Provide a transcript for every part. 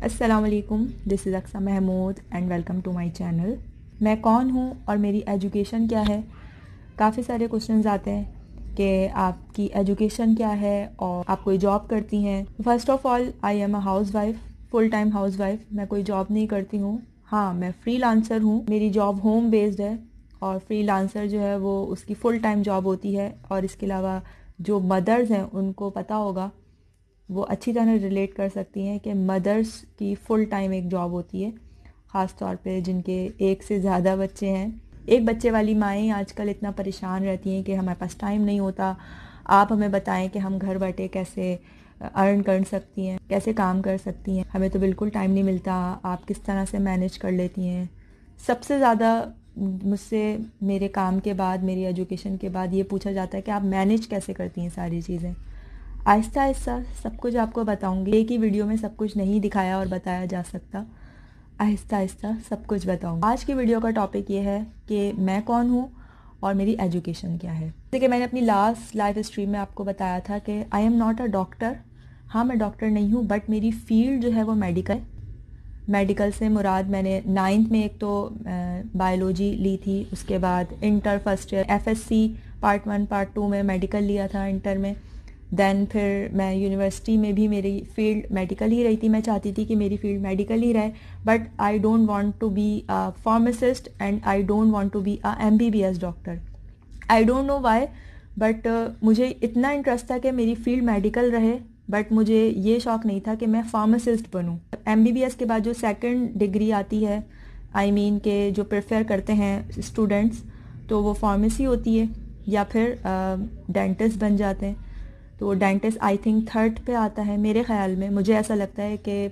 अस्सलाम वालेकुम, this is Aqsa Mahmood and welcome to my channel. मैं कौन हूँ और मेरी एजुकेशन क्या है। काफ़ी सारे क्वेश्चंस आते हैं कि आपकी एजुकेशन क्या है और आप कोई जॉब करती हैं। First of all, I am a house wife, full time house wife. मैं कोई जॉब नहीं करती हूँ। हाँ, मैं फ्रीलांसर हूँ। मेरी जॉब होम बेस्ड है और फ्रीलांसर जो है वो उसकी फ़ुल टाइम जॉब होती है। और इसके अलावा जो मदर्स हैं उनको पता होगा, वो अच्छी तरह रिलेट कर सकती हैं कि मदर्स की फ़ुल टाइम एक जॉब होती है, ख़ास तौर पे जिनके एक से ज़्यादा बच्चे हैं। एक बच्चे वाली माएँ आजकल इतना परेशान रहती हैं कि हमारे पास टाइम नहीं होता, आप हमें बताएं कि हम घर बैठे कैसे अर्न कर सकती हैं, कैसे काम कर सकती हैं, हमें तो बिल्कुल टाइम नहीं मिलता, आप किस तरह से मैनेज कर लेती हैं। सबसे ज़्यादा मुझसे मेरे काम के बाद, मेरी एजुकेशन के बाद ये पूछा जाता है कि आप मैनेज कैसे करती हैं सारी चीज़ें। आहिस्ता आहिस्ता सब कुछ आपको बताऊंगी। एक ही वीडियो में सब कुछ नहीं दिखाया और बताया जा सकता, आहिस्ता आहिस्ता सब कुछ बताऊंगी। आज की वीडियो का टॉपिक ये है कि मैं कौन हूँ और मेरी एजुकेशन क्या है। जैसे कि मैंने अपनी लास्ट लाइफ स्ट्रीम में आपको बताया था कि I am not a doctor. हाँ, मैं डॉक्टर नहीं हूँ, बट मेरी फील्ड जो है वो मेडिकल। मेडिकल से मुराद, मैंने 9th में एक तो बायोलॉजी ली थी, उसके बाद inter first year FSc part 1 part 2 में मेडिकल लिया था इंटर में। देन फिर मैं यूनिवर्सिटी में भी मेरी फील्ड मेडिकल ही रही थी। मैं चाहती थी कि मेरी फील्ड मेडिकल ही रहे, but I don't want to be a pharmacist and I don't want to be a MBBS doctor. I don't know why, but मुझे इतना इंटरेस्ट था कि मेरी फील्ड मेडिकल रहे, बट मुझे ये शौक़ नहीं था कि मैं फार्मासिस्ट बनूं। एमबीबीएस के बाद जो सेकंड डिग्री आती है, आई मीन के जो प्रेफर करते हैं स्टूडेंट्स, तो वो फार्मेसी होती है या फिर डेंटिस्ट बन जाते हैं। तो डेंटिस्ट आई थिंक थर्ड पे आता है मेरे ख्याल में। मुझे ऐसा लगता है कि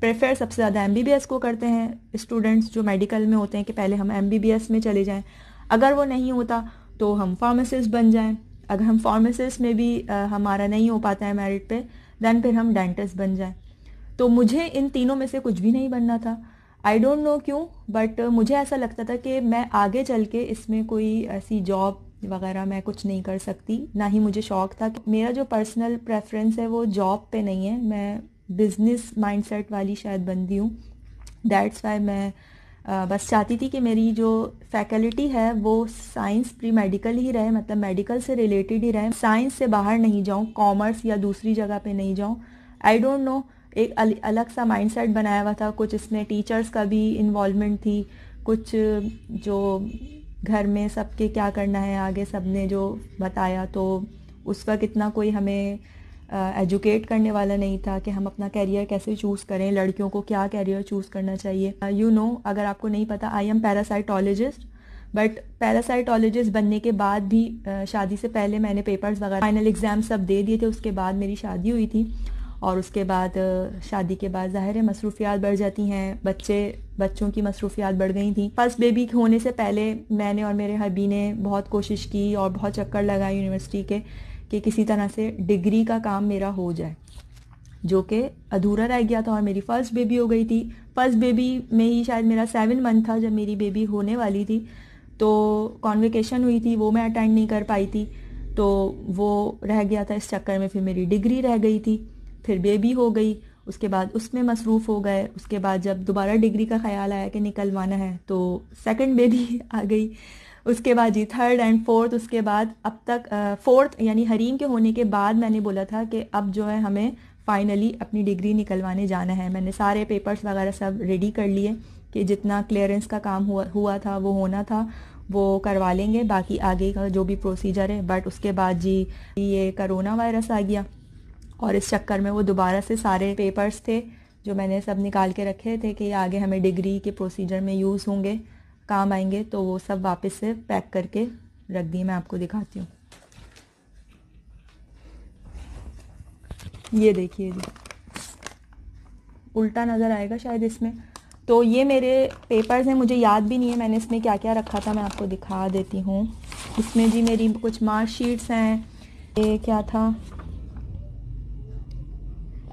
प्रेफर सबसे ज़्यादा एमबीबीएस को करते हैं स्टूडेंट्स जो मेडिकल में होते हैं, कि पहले हम एमबीबीएस में चले जाएं, अगर वो नहीं होता तो हम फार्मासिस्ट बन जाएं, अगर हम फार्मासिस्ट में भी हमारा नहीं हो पाता है मेरिट पे, देन फिर हम डेंटिस्ट बन जाएं। तो मुझे इन तीनों में से कुछ भी नहीं बनना था। आई डोंट नो क्यों, बट मुझे ऐसा लगता था कि मैं आगे चल के इसमें कोई ऐसी जॉब वगैरह मैं कुछ नहीं कर सकती, ना ही मुझे शौक़ था। मेरा जो पर्सनल प्रेफरेंस है वो जॉब पे नहीं है, मैं बिजनेस माइंडसेट वाली शायद बंदी हूँ। दैट्स वाई मैं बस चाहती थी कि मेरी जो फैकल्टी है वो साइंस प्री मेडिकल ही रहे, मतलब मेडिकल से रिलेटेड ही रहे, साइंस से बाहर नहीं जाऊँ, कॉमर्स या दूसरी जगह पे नहीं जाऊँ। आई डोंट नो, एक अलग सा माइंडसेट बनाया हुआ था। कुछ इसमें टीचर्स का भी इन्वॉल्वमेंट थी, कुछ जो घर में सबके क्या करना है आगे सबने जो बताया, तो उस वक्त इतना कोई हमें एजुकेट करने वाला नहीं था कि हम अपना कैरियर कैसे चूज़ करें, लड़कियों को क्या कैरियर चूज़ करना चाहिए। यू नो, अगर आपको नहीं पता, आई एम पैरासाइटोलॉजिस्ट। बट पैरासाइटोलॉजिस्ट बनने के बाद भी शादी से पहले मैंने पेपर्स वगैरह, फाइनल एग्ज़ाम सब दे दिए थे। उसके बाद मेरी शादी हुई थी और उसके बाद शादी के बाद ज़ाहिर है मसरूफ़ियात बढ़ जाती हैं, बच्चों की मसरूफ़ियात बढ़ गई थी। फर्स्ट बेबी होने से पहले मैंने और मेरे हबी ने बहुत कोशिश की और बहुत चक्कर लगाए यूनिवर्सिटी के कि किसी तरह से डिग्री का काम मेरा हो जाए, जो कि अधूरा रह गया था। और मेरी फ़र्स्ट बेबी हो गई थी। फर्स्ट बेबी में ही शायद मेरा 7 मंथ था जब मेरी बेबी होने वाली थी, तो कॉन्वोकेशन हुई थी, वो मैं अटेंड नहीं कर पाई थी, तो वो रह गया था। इस चक्कर में फिर मेरी डिग्री रह गई थी, फिर बेबी हो गई, उसके बाद उसमें मसरूफ़ हो गए। उसके बाद जब दोबारा डिग्री का ख्याल आया कि निकलवाना है, तो सेकंड बेबी आ गई। उसके बाद जी थर्ड एंड फोर्थ, उसके बाद अब तक फोर्थ यानी हरीम के होने के बाद मैंने बोला था कि अब जो है हमें फाइनली अपनी डिग्री निकलवाने जाना है। मैंने सारे पेपर्स वगैरह सब रेडी कर लिए कि जितना क्लियरेंस का काम हुआ था, वो होना था, वो करवा लेंगे, बाकी आगे का जो भी प्रोसीजर है। बट उसके बाद जी ये कोरोना वायरस आ गया और इस चक्कर में वो दोबारा से सारे पेपर्स थे जो मैंने सब निकाल के रखे थे कि आगे हमें डिग्री के प्रोसीजर में यूज़ होंगे, काम आएंगे, तो वो सब वापस से पैक करके रख दिए। मैं आपको दिखाती हूँ, ये देखिए जी, उल्टा नज़र आएगा शायद इसमें। तो ये मेरे पेपर्स हैं, मुझे याद भी नहीं है मैंने इसमें क्या क्या रखा था, मैं आपको दिखा देती हूँ। इसमें जी मेरी कुछ मार्कशीट्स हैं, ये क्या था,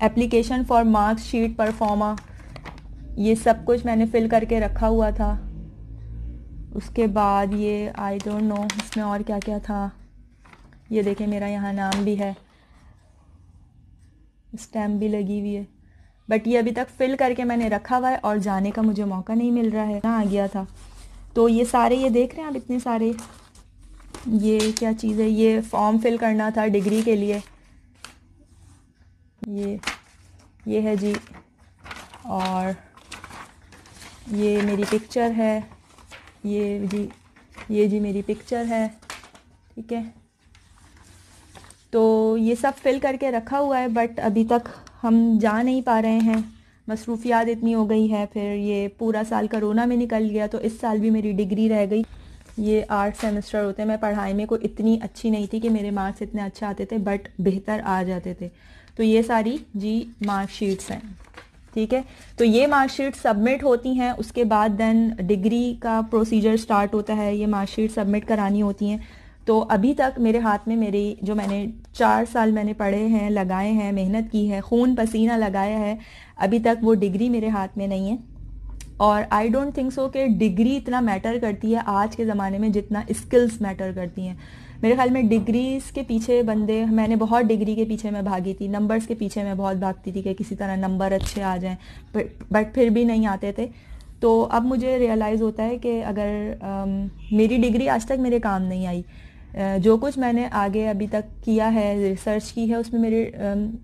एप्लीकेशन फॉर मार्कशीट परफॉर्मा, ये सब कुछ मैंने फिल करके रखा हुआ था। उसके बाद ये आई डोंट नो इसमें और क्या क्या था। ये देखें, मेरा यहाँ नाम भी है, स्टैम्प भी लगी हुई है। बट ये अभी तक फिल करके मैंने रखा हुआ है और जाने का मुझे मौका नहीं मिल रहा है, ना आ गया था। तो ये सारे, ये देख रहे हैं आप इतने सारे, ये क्या चीज़ है, ये फॉर्म फिल करना था डिग्री के लिए। ये है जी, और ये मेरी पिक्चर है, ये जी मेरी पिक्चर है, ठीक है। तो ये सब फिल करके रखा हुआ है, बट अभी तक हम जा नहीं पा रहे हैं, मसरूफियात इतनी हो गई है। फिर ये पूरा साल कोरोना में निकल गया, तो इस साल भी मेरी डिग्री रह गई। ये 8 सेमेस्टर होते हैं। मैं पढ़ाई में कोई इतनी अच्छी नहीं थी कि मेरे मार्क्स इतने अच्छे आते थे, बट बेहतर आ जाते थे। तो ये सारी जी मार्कशीट्स हैं, ठीक है। तो ये मार्कशीट सबमिट होती हैं, उसके बाद देन डिग्री का प्रोसीजर स्टार्ट होता है। ये मार्कशीट सबमिट करानी होती हैं। तो अभी तक मेरे हाथ में मेरी जो मैंने 4 साल मैंने पढ़े हैं, लगाए हैं, मेहनत की है, खून पसीना लगाया है, अभी तक वो डिग्री मेरे हाथ में नहीं है। और आई डोंट थिंक सो कि डिग्री इतना मैटर करती है आज के ज़माने में जितना स्किल्स मैटर करती हैं। मेरे ख्याल में डिग्रीज के पीछे बंदे, मैंने बहुत डिग्री के पीछे मैं भागी थी, नंबर्स के पीछे मैं बहुत भागती थी कि किसी तरह नंबर अच्छे आ जाएं, बट फिर भी नहीं आते थे। तो अब मुझे रियलाइज़ होता है कि अगर मेरी डिग्री आज तक मेरे काम नहीं आई, जो कुछ मैंने आगे अभी तक किया है, रिसर्च की है, उसमें मेरे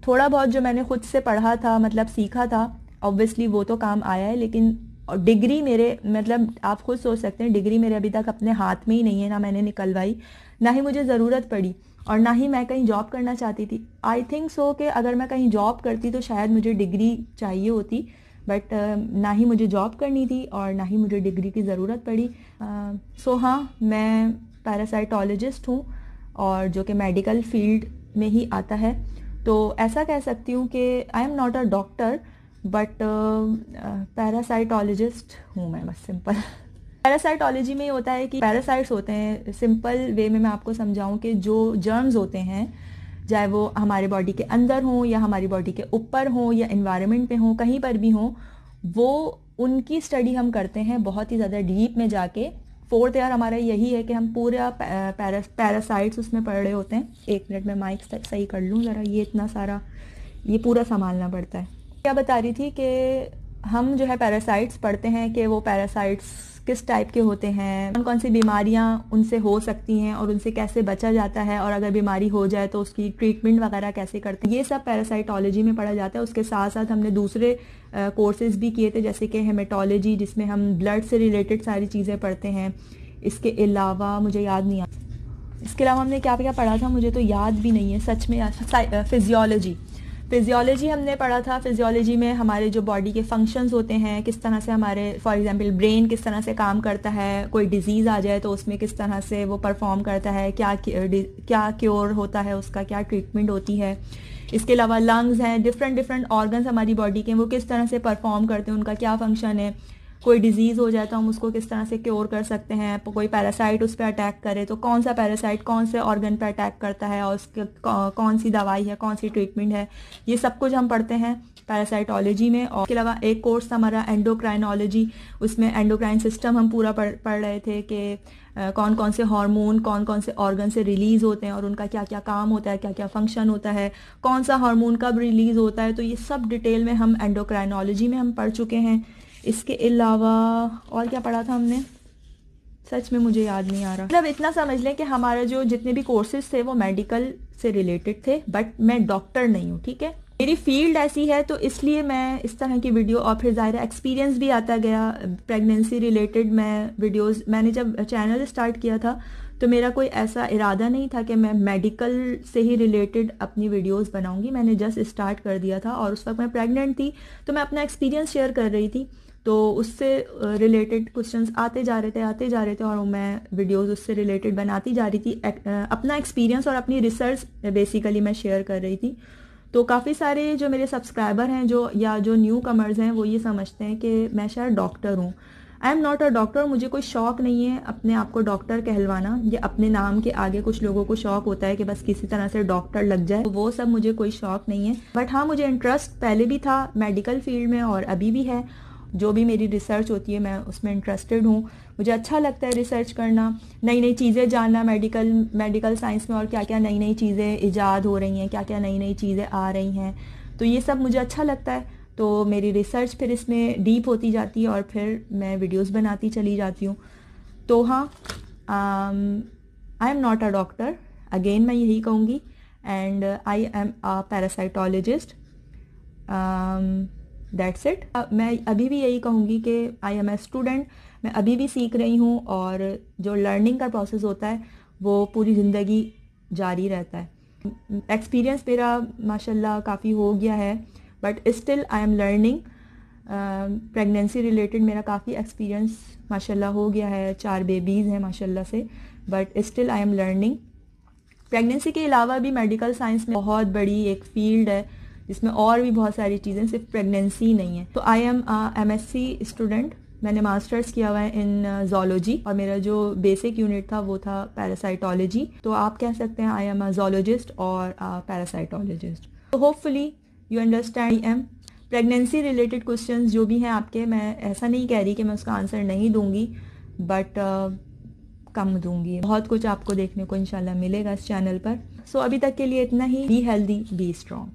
थोड़ा बहुत जो मैंने खुद से पढ़ा था, मतलब सीखा था, ऑब्वियसली वो तो काम आया है। लेकिन डिग्री मेरे, मतलब आप खुद सोच सकते हैं, डिग्री मेरे अभी तक अपने हाथ में ही नहीं है, ना मैंने निकलवाई, ना ही मुझे ज़रूरत पड़ी, और ना ही मैं कहीं जॉब करना चाहती थी। आई थिंक सो कि अगर मैं कहीं जॉब करती तो शायद मुझे डिग्री चाहिए होती, बट ना ही मुझे जॉब करनी थी और ना ही मुझे डिग्री की ज़रूरत पड़ी। सो हाँ, मैं पैरासाइटोलॉजिस्ट हूँ, और जो कि मेडिकल फील्ड में ही आता है। तो ऐसा कह सकती हूँ कि I am not a doctor, but parasitologist हूँ मैं, बस सिंपल। पैरासाइटोलॉजी में ये होता है कि पैरासाइट्स होते हैं, सिंपल वे में मैं आपको समझाऊँ कि जो जर्म्स होते हैं, चाहे वो हमारे बॉडी के अंदर हों या हमारी बॉडी के ऊपर हों या एनवायरनमेंट पे हों, कहीं पर भी हों, वो उनकी स्टडी हम करते हैं बहुत ही ज़्यादा डीप में जाके। 4th ईयर हमारा यही है कि हम पूरा पैरासाइट्स उसमें पढ़ रहे होते हैं। 1 मिनट में माइक सही कर लूँ ज़रा, ये इतना सारा ये पूरा संभालना पड़ता है। क्या बता रही थी कि हम जो है पैरासाइट्स पढ़ते हैं कि वो पैरासाइट्स किस टाइप के होते हैं, कौन कौन सी बीमारियां उनसे हो सकती हैं और उनसे कैसे बचा जाता है, और अगर बीमारी हो जाए तो उसकी ट्रीटमेंट वगैरह कैसे करते हैं, ये सब पैरासाइटोलॉजी में पढ़ा जाता है। उसके साथ साथ हमने दूसरे कोर्सेज भी किए थे, जैसे कि हेमेटोलॉजी, जिसमें हम ब्लड से रिलेटेड सारी चीज़ें पढ़ते हैं। इसके अलावा मुझे याद नहीं आता, इसके अलावा हमने क्या क्या पढ़ा था मुझे तो याद भी नहीं है सच में। फिजियोलॉजी हमने पढ़ा था। फिजियोलॉजी में हमारे जो बॉडी के फंक्शंस होते हैं, किस तरह से हमारे, फॉर एग्जांपल ब्रेन किस तरह से काम करता है, कोई डिजीज़ आ जाए तो उसमें किस तरह से वो परफॉर्म करता है, क्या क्योर होता है उसका, क्या ट्रीटमेंट होती है। इसके अलावा लंग्स हैं, डिफरेंट ऑर्गन्स हमारी बॉडी के, वो किस तरह से परफॉर्म करते हैं, उनका क्या फंक्शन है। कोई डिजीज़ हो जाए तो हम उसको किस तरह से क्योर कर सकते हैं। कोई पैरासाइट उस पर अटैक करे तो कौन सा पैरासाइट कौन से ऑर्गन पर अटैक करता है और उसके कौन सी दवाई है, कौन सी ट्रीटमेंट है, ये सब कुछ हम पढ़ते हैं पैरासाइटोलॉजी में। और इसके अलावा एक कोर्स था हमारा एंडोक्राइनोलॉजी, उसमें एंडोक्राइन सिस्टम हम पूरा पढ़ रहे थे कि कौन कौन से हार्मोन कौन कौन से ऑर्गन से रिलीज़ होते हैं और उनका क्या क्या काम होता है, क्या क्या फंक्शन होता है, कौन सा हार्मोन कब रिलीज़ होता है। तो ये सब डिटेल में हम एंडोक्राइनोलॉजी में हम पढ़ चुके हैं। इसके अलावा और क्या पढ़ा था हमने, सच में मुझे याद नहीं आ रहा। मतलब इतना समझ लें कि हमारे जो जितने भी कोर्सेज थे वो मेडिकल से रिलेटेड थे, बट मैं डॉक्टर नहीं हूँ, ठीक है। मेरी फील्ड ऐसी है तो इसलिए मैं इस तरह की वीडियो, और फिर ज़ाहिर एक्सपीरियंस भी आता गया प्रेगनेंसी रिलेटेड। मैं वीडियोस, मैंने जब चैनल स्टार्ट किया था तो मेरा कोई ऐसा इरादा नहीं था कि मैं मेडिकल से ही रिलेटेड अपनी वीडियोस बनाऊंगी। मैंने जस्ट स्टार्ट कर दिया था और उस वक्त मैं प्रेग्नेंट थी, तो मैं अपना एक्सपीरियंस शेयर कर रही थी। तो उससे रिलेटेड क्वेश्चंस आते जा रहे थे और मैं वीडियोस उससे रिलेटेड बनाती जा रही थी। अपना एक्सपीरियंस और अपनी रिसर्च बेसिकली मैं शेयर कर रही थी। तो काफ़ी सारे जो मेरे सब्सक्राइबर हैं जो न्यू कमर्स हैं, वो ये समझते हैं कि मैं शायद डॉक्टर हूँ। आई एम नॉट अ डॉक्टर। मुझे कोई शौक़ नहीं है अपने आप को डॉक्टर कहलवाना। ये अपने नाम के आगे कुछ लोगों को शौक़ होता है कि बस किसी तरह से डॉक्टर लग जाए, तो वो सब मुझे कोई शौक़ नहीं है। बट हाँ, मुझे इंटरेस्ट पहले भी था मेडिकल फील्ड में और अभी भी है। जो भी मेरी रिसर्च होती है मैं उसमें इंटरेस्टेड हूँ। मुझे अच्छा लगता है रिसर्च करना, नई नई चीज़ें जानना, मेडिकल साइंस में और क्या क्या नई नई चीज़ें ईजाद हो रही हैं, क्या क्या नई नई चीज़ें आ रही हैं, तो ये सब मुझे अच्छा लगता है। तो मेरी रिसर्च फिर इसमें डीप होती जाती है और फिर मैं वीडियोस बनाती चली जाती हूँ। तो हाँ, I am not a doctor, again मैं यही कहूँगी, and I am a parasitologist, that's it. मैं अभी भी यही कहूँगी कि आई एम ए स्टूडेंट, मैं अभी भी सीख रही हूँ और जो लर्निंग का प्रोसेस होता है वो पूरी ज़िंदगी जारी रहता है। एक्सपीरियंस मेरा माशाल्लाह काफ़ी हो गया है, but still I am learning. Pregnancy related मेरा काफ़ी एक्सपीरियंस माशाल्लाह हो गया है, 4 बेबीज़ हैं माशाल्लाह से, but still I am learning. Pregnancy के अलावा भी मेडिकल साइंस में बहुत बड़ी एक फील्ड है जिसमें और भी बहुत सारी चीज़ें, सिर्फ प्रेगनेंसी नहीं है। तो आई एम MSc स्टूडेंट, मैंने मास्टर्स किया हुआ है इन जोलॉजी और मेरा जो बेसिक यूनिट था वो था पैरासाइटोलॉजी। तो आप कह सकते हैं आई एम अ जोलॉजिस्ट और पैरासाइटोलॉजिस्ट। तो hopefully you understand. I am pregnancy related questions जो भी हैं आपके, मैं ऐसा नहीं कह रही कि मैं उसका आंसर नहीं दूंगी, बट कम दूंगी। बहुत कुछ आपको देखने को इंशाल्लाह मिलेगा इस चैनल पर। सो अभी तक के लिए इतना ही। Be healthy, be strong.